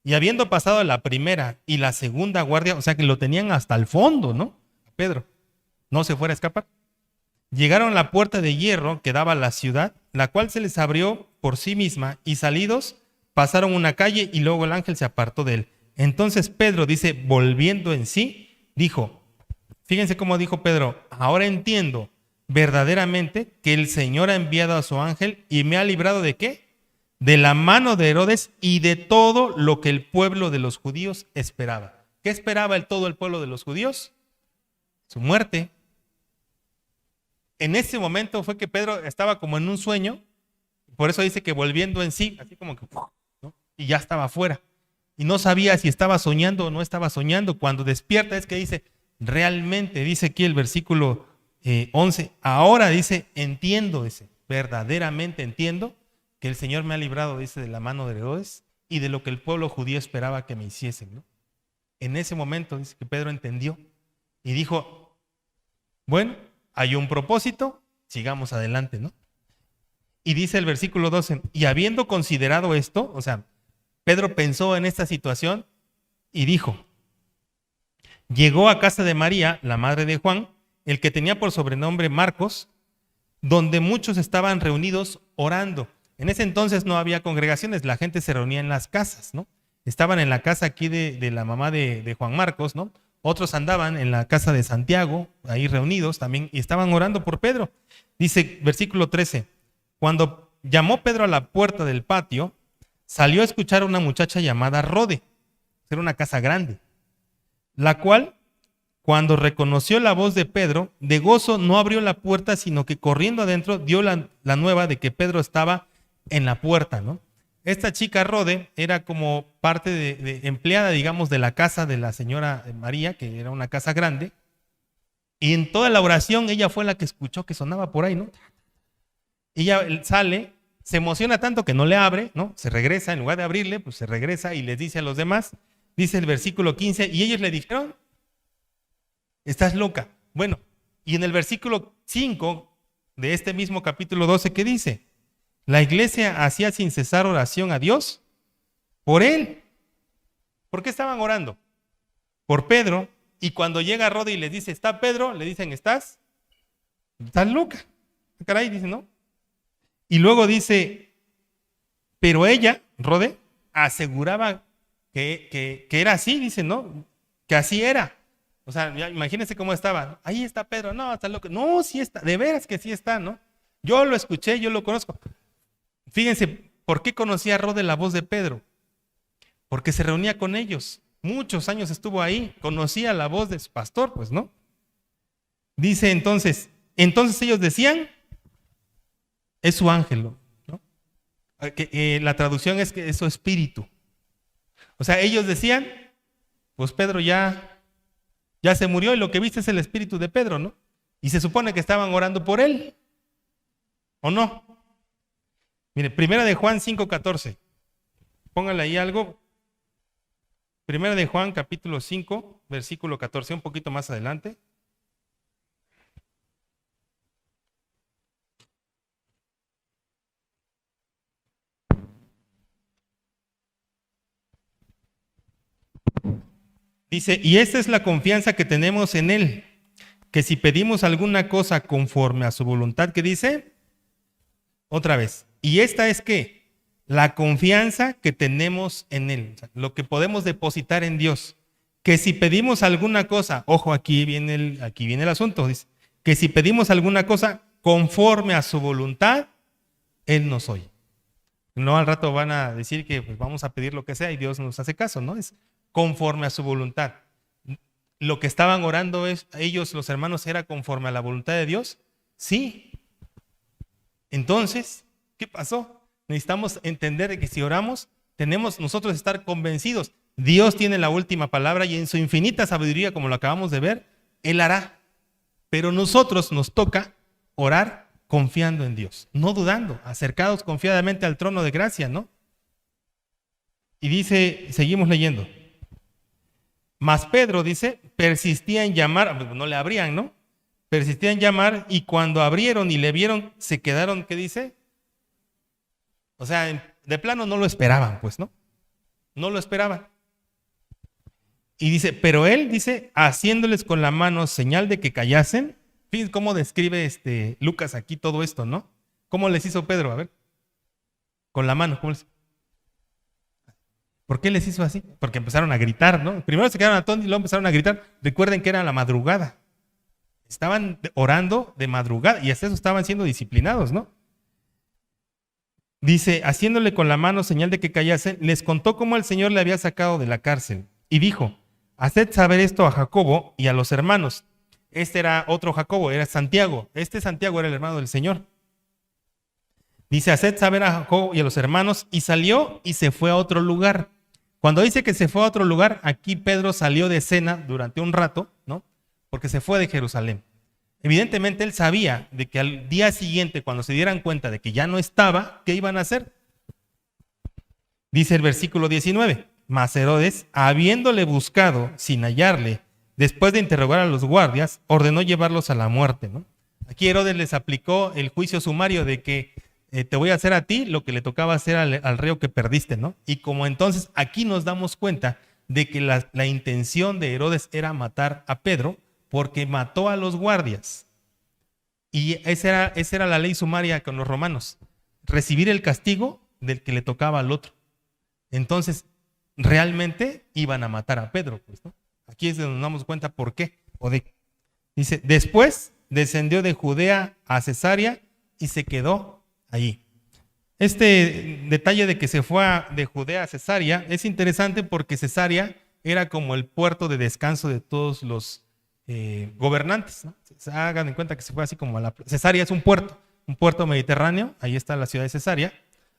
Y habiendo pasado la primera y la segunda guardia, o sea que lo tenían hasta el fondo, ¿no? Pedro, no se fuera a escapar. Llegaron a la puerta de hierro que daba a la ciudad, la cual se les abrió por sí misma, y salidos pasaron una calle y luego el ángel se apartó de él. Entonces Pedro, dice, volviendo en sí, dijo, fíjense cómo dijo Pedro, ahora entiendo verdaderamente que el Señor ha enviado a su ángel y me ha librado ¿de qué? De la mano de Herodes y de todo lo que el pueblo de los judíos esperaba. ¿Qué esperaba todo el pueblo de los judíos? Su muerte. En ese momento fue que Pedro estaba como en un sueño, por eso dice que volviendo en sí, así como que, ¿no? Y ya estaba afuera. Y no sabía si estaba soñando o no estaba soñando. Cuando despierta es que dice, realmente, dice aquí el versículo 11, ahora dice, entiendo, dice, verdaderamente entiendo que el Señor me ha librado, dice, de la mano de Herodes y de lo que el pueblo judío esperaba que me hiciesen, ¿no? En ese momento dice que Pedro entendió y dijo, bueno, hay un propósito, sigamos adelante, ¿no? Y dice el versículo 12, y habiendo considerado esto, o sea, Pedro pensó en esta situación y dijo, llegó a casa de María, la madre de Juan, el que tenía por sobrenombre Marcos, donde muchos estaban reunidos orando. En ese entonces no había congregaciones, la gente se reunía en las casas, ¿no? Estaban en la casa aquí de la mamá de Juan Marcos, ¿no? Otros andaban en la casa de Santiago, ahí reunidos también, y estaban orando por Pedro. Dice, versículo 13, cuando llamó Pedro a la puerta del patio, salió a escuchar a una muchacha llamada Rode, era una casa grande, la cual, cuando reconoció la voz de Pedro, de gozo no abrió la puerta, sino que corriendo adentro dio la nueva de que Pedro estaba en la puerta, ¿no? Esta chica Rode era como parte de empleada, digamos, de la casa de la señora María, que era una casa grande, y en toda la oración ella fue la que escuchó que sonaba por ahí, ¿no? Ella sale se emociona tanto que no le abre, ¿no? Se regresa, en lugar de abrirle, pues se regresa y les dice a los demás, dice el versículo 15, y ellos le dijeron, estás loca. Bueno, y en el versículo 5 de este mismo capítulo 12, ¿qué dice? La iglesia hacía sin cesar oración a Dios por él. ¿Por qué estaban orando? Por Pedro. Y cuando llega Rode y les dice, ¿está Pedro? Le dicen, ¿estás loca? Caray, dice, ¿no? Y luego dice, pero ella, Rode, aseguraba que era así, dice, ¿no? Que así era. O sea, ya imagínense cómo estaba. Ahí está Pedro, no, está loco. No, sí está, de veras que sí está, ¿no? Yo lo escuché, yo lo conozco. Fíjense, ¿por qué conocía Rode la voz de Pedro? Porque se reunía con ellos. Muchos años estuvo ahí, conocía la voz de su pastor, pues, ¿no? Dice entonces ellos decían, es su ángel, ¿no? La traducción es que es su espíritu. O sea, ellos decían, pues Pedro ya se murió y lo que viste es el espíritu de Pedro, ¿no? Y se supone que estaban orando por él, ¿o no? Mire, primera de Juan 5:14. Póngale ahí algo. Primera de Juan capítulo 5, versículo 14, un poquito más adelante. Dice, y esta es la confianza que tenemos en Él, que si pedimos alguna cosa conforme a su voluntad, ¿qué dice? Otra vez. Y esta es ¿qué? La confianza que tenemos en Él, o sea, lo que podemos depositar en Dios. Que si pedimos alguna cosa, ojo, aquí viene el asunto, dice, que si pedimos alguna cosa conforme a su voluntad, Él nos oye. No al rato van a decir que pues, vamos a pedir lo que sea y Dios nos hace caso, ¿no? Es conforme a su voluntad. Lo que estaban orando ellos, los hermanos, ¿era conforme a la voluntad de Dios? Sí. Entonces, ¿qué pasó? Necesitamos entender que si oramos, tenemos nosotros estar convencidos. Dios tiene la última palabra y en su infinita sabiduría, como lo acabamos de ver, Él hará. Pero nosotros nos toca orar confiando en Dios, no dudando, acercados confiadamente al trono de gracia, ¿no? Y dice, seguimos leyendo. Mas Pedro, dice, persistía en llamar, no le abrían, ¿no? Persistía en llamar y cuando abrieron y le vieron, se quedaron, ¿qué dice? O sea, de plano no lo esperaban, pues, ¿no? No lo esperaban. Y dice, pero él, dice, haciéndoles con la mano señal de que callasen. Fíjense cómo describe Lucas aquí todo esto, ¿no? ¿Cómo les hizo Pedro? A ver. Con la mano, ¿cómo les hizo? ¿Por qué les hizo así? Porque empezaron a gritar, ¿no? Primero se quedaron atónitos y luego empezaron a gritar. Recuerden que era la madrugada. Estaban orando de madrugada y hasta eso estaban siendo disciplinados, ¿no? Dice, haciéndole con la mano señal de que callasen, les contó cómo el Señor le había sacado de la cárcel y dijo, haced saber esto a Jacobo y a los hermanos. Este era otro Jacobo, era Santiago. Este Santiago era el hermano del Señor. Dice, haced saber a Jacobo y a los hermanos, y salió y se fue a otro lugar. Cuando dice que se fue a otro lugar, aquí Pedro salió de cena durante un rato, ¿no? Porque se fue de Jerusalén. Evidentemente él sabía de que al día siguiente, cuando se dieran cuenta de que ya no estaba, ¿qué iban a hacer? Dice el versículo 19, mas Herodes, habiéndole buscado sin hallarle, después de interrogar a los guardias, ordenó llevarlos a la muerte, ¿no? Aquí Herodes les aplicó el juicio sumario de que te voy a hacer a ti lo que le tocaba hacer al reo que perdiste, ¿no? Y como entonces aquí nos damos cuenta de que la intención de Herodes era matar a Pedro, porque mató a los guardias. Y esa era la ley sumaria con los romanos, recibir el castigo del que le tocaba al otro. Entonces, realmente iban a matar a Pedro, pues, ¿no? Aquí es donde nos damos cuenta por qué. Dice, después descendió de Judea a Cesarea y se quedó allí. Este detalle de que se fue de Judea a Cesarea es interesante porque Cesarea era como el puerto de descanso de todos los gobernantes, ¿no? Se hagan en cuenta que se fue así como Cesarea es un puerto mediterráneo, ahí está la ciudad de Cesarea.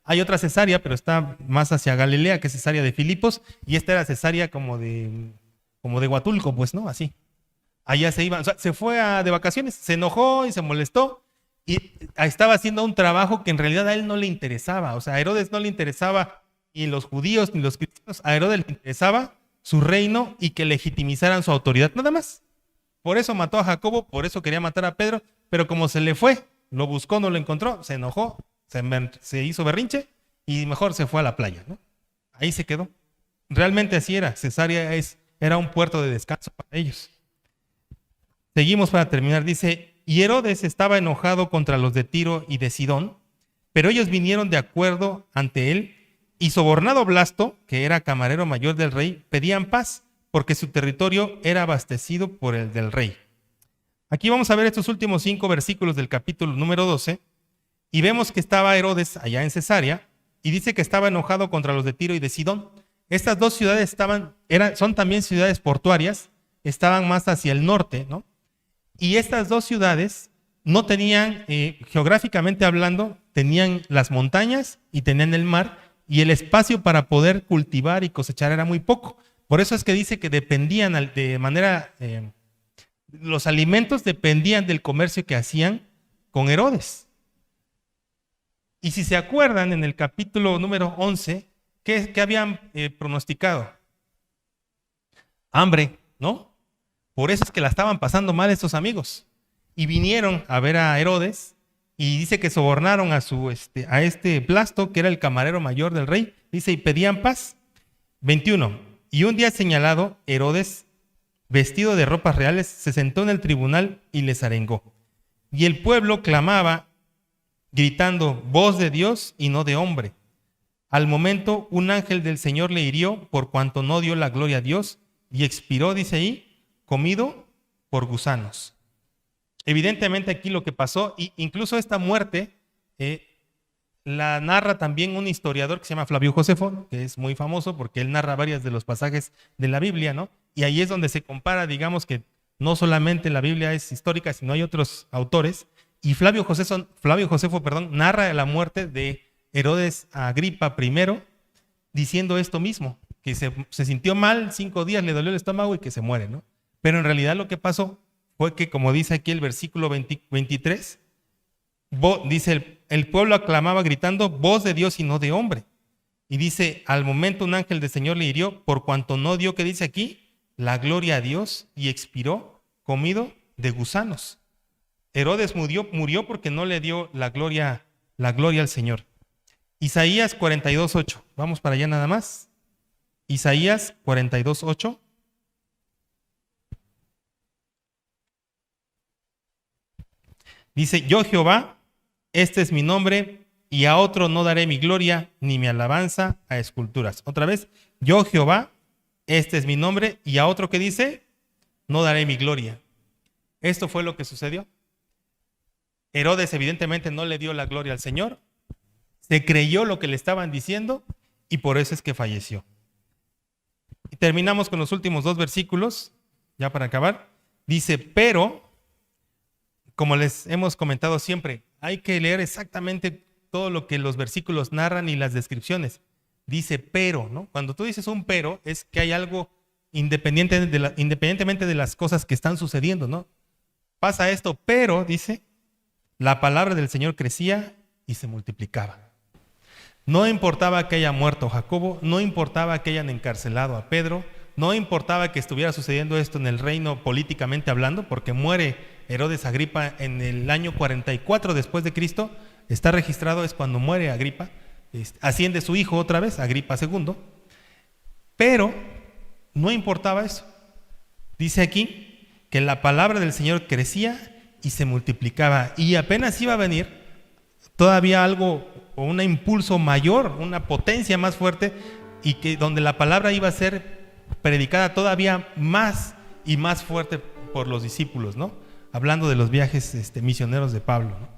Hay otra Cesarea, pero está más hacia Galilea, que es Cesarea de Filipos, y esta era Cesarea como de Huatulco, pues, ¿no? Así. Allá se iba, o sea, se fue de vacaciones, se enojó y se molestó, y estaba haciendo un trabajo que en realidad a él no le interesaba. O sea, a Herodes no le interesaba ni los judíos ni los cristianos. A Herodes le interesaba su reino y que legitimizaran su autoridad, nada más. Por eso mató a Jacobo, por eso quería matar a Pedro, pero como se le fue, lo buscó, no lo encontró, se enojó, se hizo berrinche y mejor se fue a la playa, ¿no? Ahí se quedó. Realmente así era. Cesarea era un puerto de descanso para ellos. Seguimos para terminar. Dice, y Herodes estaba enojado contra los de Tiro y de Sidón, pero ellos vinieron de acuerdo ante él, y sobornado Blasto, que era camarero mayor del rey, pedían paz, porque su territorio era abastecido por el del rey. Aquí vamos a ver estos últimos 5 versículos del capítulo número 12, y vemos que estaba Herodes allá en Cesarea, y dice que estaba enojado contra los de Tiro y de Sidón. Estas dos ciudades son también ciudades portuarias, estaban más hacia el norte, ¿no? Y estas dos ciudades no tenían, geográficamente hablando, tenían las montañas y tenían el mar, y el espacio para poder cultivar y cosechar era muy poco. Por eso es que dice que dependían de manera, los alimentos dependían del comercio que hacían con Herodes. Y si se acuerdan, en el capítulo número 11, ¿qué habían pronosticado? Hambre, ¿no? Por eso es que la estaban pasando mal estos amigos. Y vinieron a ver a Herodes, y dice que sobornaron a este Blasto, que era el camarero mayor del rey. Dice, y pedían paz. 21. Y un día señalado, Herodes, vestido de ropas reales, se sentó en el tribunal y les arengó. Y el pueblo clamaba, gritando, voz de Dios y no de hombre. Al momento, un ángel del Señor le hirió por cuanto no dio la gloria a Dios, y expiró, dice ahí, comido por gusanos. Evidentemente aquí lo que pasó, e incluso esta muerte, la narra también un historiador que se llama Flavio Josefo, que es muy famoso porque él narra varios de los pasajes de la Biblia, ¿no? Y ahí es donde se compara, digamos que no solamente la Biblia es histórica, sino hay otros autores. Y Flavio Josefo, narra la muerte de Herodes Agripa I, diciendo esto mismo, que se sintió mal 5 días, le dolió el estómago y que se muere, ¿no? Pero en realidad lo que pasó fue que, como dice aquí el versículo 23, dice, el pueblo aclamaba gritando, voz de Dios y no de hombre. Y dice, al momento un ángel del Señor le hirió, por cuanto no dio, ¿qué dice aquí? La gloria a Dios, y expiró comido de gusanos. Herodes murió porque no le dio la gloria al Señor. Isaías 42:8. Vamos para allá nada más. Isaías 42:8. Dice, yo Jehová, este es mi nombre, y a otro no daré mi gloria, ni mi alabanza a esculturas. Otra vez, yo Jehová, este es mi nombre, y a otro que dice, no daré mi gloria. Esto fue lo que sucedió. Herodes evidentemente no le dio la gloria al Señor, se creyó lo que le estaban diciendo, y por eso es que falleció. Y terminamos con los últimos 2 versículos, ya para acabar. Dice, pero, como les hemos comentado siempre, hay que leer exactamente todo lo que los versículos narran y las descripciones. Dice pero, ¿no? Cuando tú dices un pero, es que hay algo independientemente de las cosas que están sucediendo, ¿no? Pasa esto, pero, dice, la palabra del Señor crecía y se multiplicaba. No importaba que haya muerto Jacobo, no importaba que hayan encarcelado a Pedro, no importaba que estuviera sucediendo esto en el reino políticamente hablando, porque muere Herodes Agripa en el año 44 después de Cristo, está registrado, es cuando muere Agripa, asciende su hijo otra vez, Agripa II, pero no importaba eso. Dice aquí que la palabra del Señor crecía y se multiplicaba, y apenas iba a venir todavía algo, o un impulso mayor, una potencia más fuerte, y que donde la palabra iba a ser predicada todavía más y más fuerte por los discípulos, ¿no? Hablando de los viajes misioneros de Pablo, ¿no?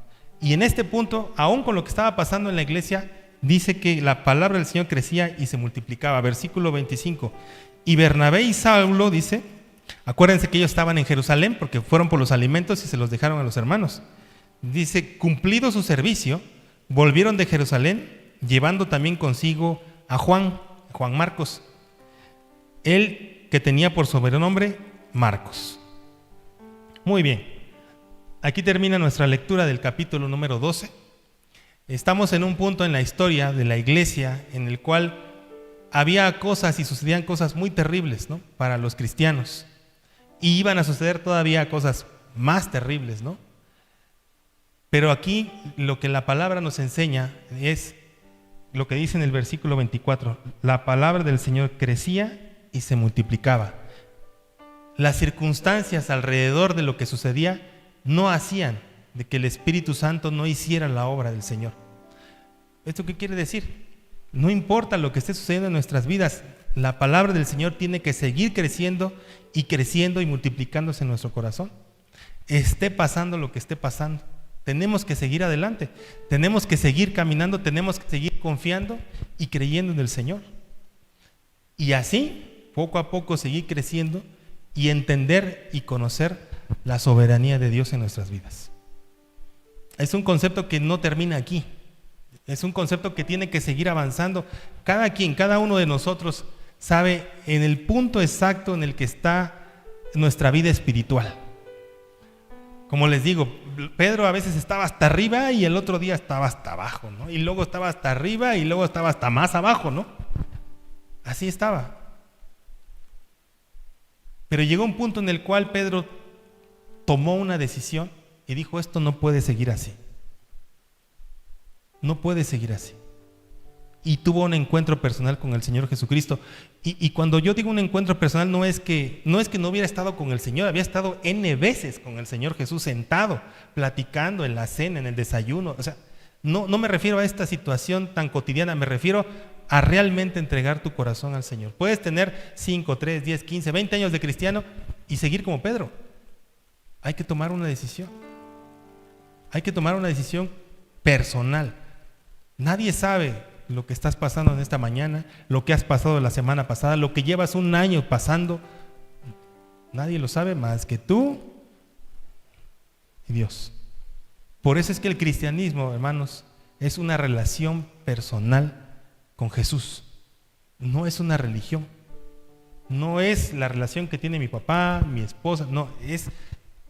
Y en este punto, aún con lo que estaba pasando en la iglesia, dice que la palabra del Señor crecía y se multiplicaba. Versículo 25. Y Bernabé y Saulo, dice, acuérdense que ellos estaban en Jerusalén porque fueron por los alimentos y se los dejaron a los hermanos. Dice, cumplido su servicio, volvieron de Jerusalén, llevando también consigo a Juan Marcos, él que tenía por sobrenombre Marcos. Muy bien. aquí termina nuestra lectura del capítulo número 12. Estamos en un punto en la historia de la iglesia en el cual había cosas y sucedían cosas muy terribles, ¿no?, para los cristianos. Y iban a suceder todavía cosas más terribles, ¿no? Pero aquí lo que la palabra nos enseña es lo que dice en el versículo 24. La palabra del Señor crecía y se multiplicaba. Las circunstancias alrededor de lo que sucedía no hacían de que el Espíritu Santo no hiciera la obra del Señor. ¿Esto qué quiere decir? No importa lo que esté sucediendo en nuestras vidas, la palabra del Señor tiene que seguir creciendo y multiplicándose en nuestro corazón. Esté pasando lo que esté pasando, tenemos que seguir adelante, tenemos que seguir caminando, tenemos que seguir confiando y creyendo en el Señor. Y así, poco a poco, seguir creciendo y entender y conocer la soberanía de Dios en nuestras vidas. Es un concepto que no termina aquí. Es un concepto que tiene que seguir avanzando. Cada uno de nosotros sabe en el punto exacto en el que está nuestra vida espiritual. Como les digo, Pedro a veces estaba hasta arriba y el otro día estaba hasta abajo, ¿no? Y luego estaba hasta arriba y luego estaba hasta más abajo, ¿no? Así estaba. Pero llegó un punto en el cual Pedro tomó una decisión y dijo: esto no puede seguir así. No puede seguir así. Y tuvo un encuentro personal con el Señor Jesucristo. Y cuando yo digo un encuentro personal, no es que no hubiera estado con el Señor, había estado N veces con el Señor Jesús, sentado, platicando en la cena, en el desayuno. O sea, no me refiero a esta situación tan cotidiana, me refiero a realmente entregar tu corazón al Señor. Puedes tener 5, 3, 10, 15, 20 años de cristiano y seguir como Pedro. Hay que tomar una decisión. Hay que tomar una decisión personal. Nadie sabe lo que estás pasando en esta mañana, lo que has pasado la semana pasada, lo que llevas un año pasando. Nadie lo sabe más que tú y Dios. Por eso es que el cristianismo, hermanos, es una relación personal con Jesús. No es una religión. No es la relación que tiene mi papá, mi esposa. No, es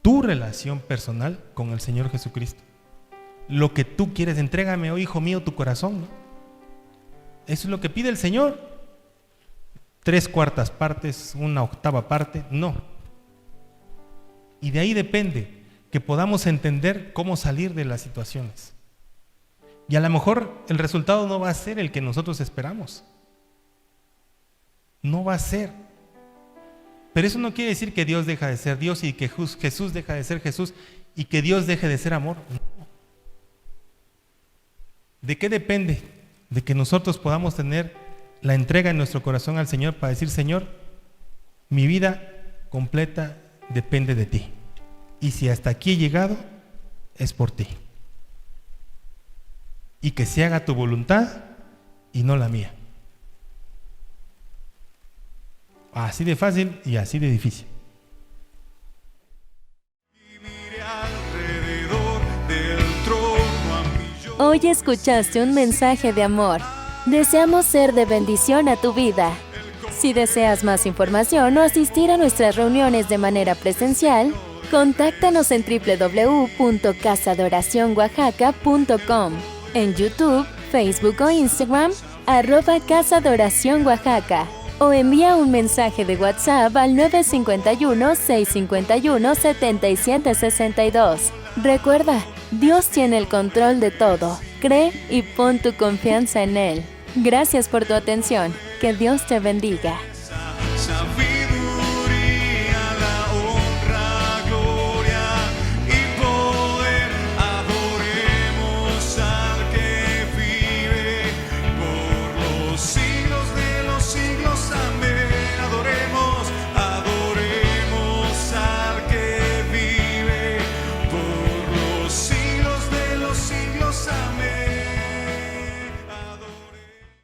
tu relación personal con el Señor Jesucristo. Lo que tú quieres, entrégame, oh hijo mío, tu corazón, ¿no? Eso es lo que pide el Señor. 3/4 partes, 1/8 parte, no. Y de ahí depende que podamos entender cómo salir de las situaciones. Y a lo mejor el resultado no va a ser el que nosotros esperamos. No va a ser. Pero eso no quiere decir que Dios deja de ser Dios y que Jesús deja de ser Jesús y que Dios deje de ser amor. No. ¿De qué depende? De que nosotros podamos tener la entrega en nuestro corazón al Señor para decir: Señor, mi vida completa depende de ti. Y si hasta aquí he llegado, es por ti. Y que se haga tu voluntad y no la mía. Así de fácil y así de difícil. Hoy escuchaste un mensaje de amor. Deseamos ser de bendición a tu vida. Si deseas más información o asistir a nuestras reuniones de manera presencial, contáctanos en www.casadoracionoaxaca.com, en YouTube, Facebook o Instagram, @Casa de Oración Oaxaca, o envía un mensaje de WhatsApp al 951-651-7762. Recuerda, Dios tiene el control de todo. Cree y pon tu confianza en Él. Gracias por tu atención. Que Dios te bendiga.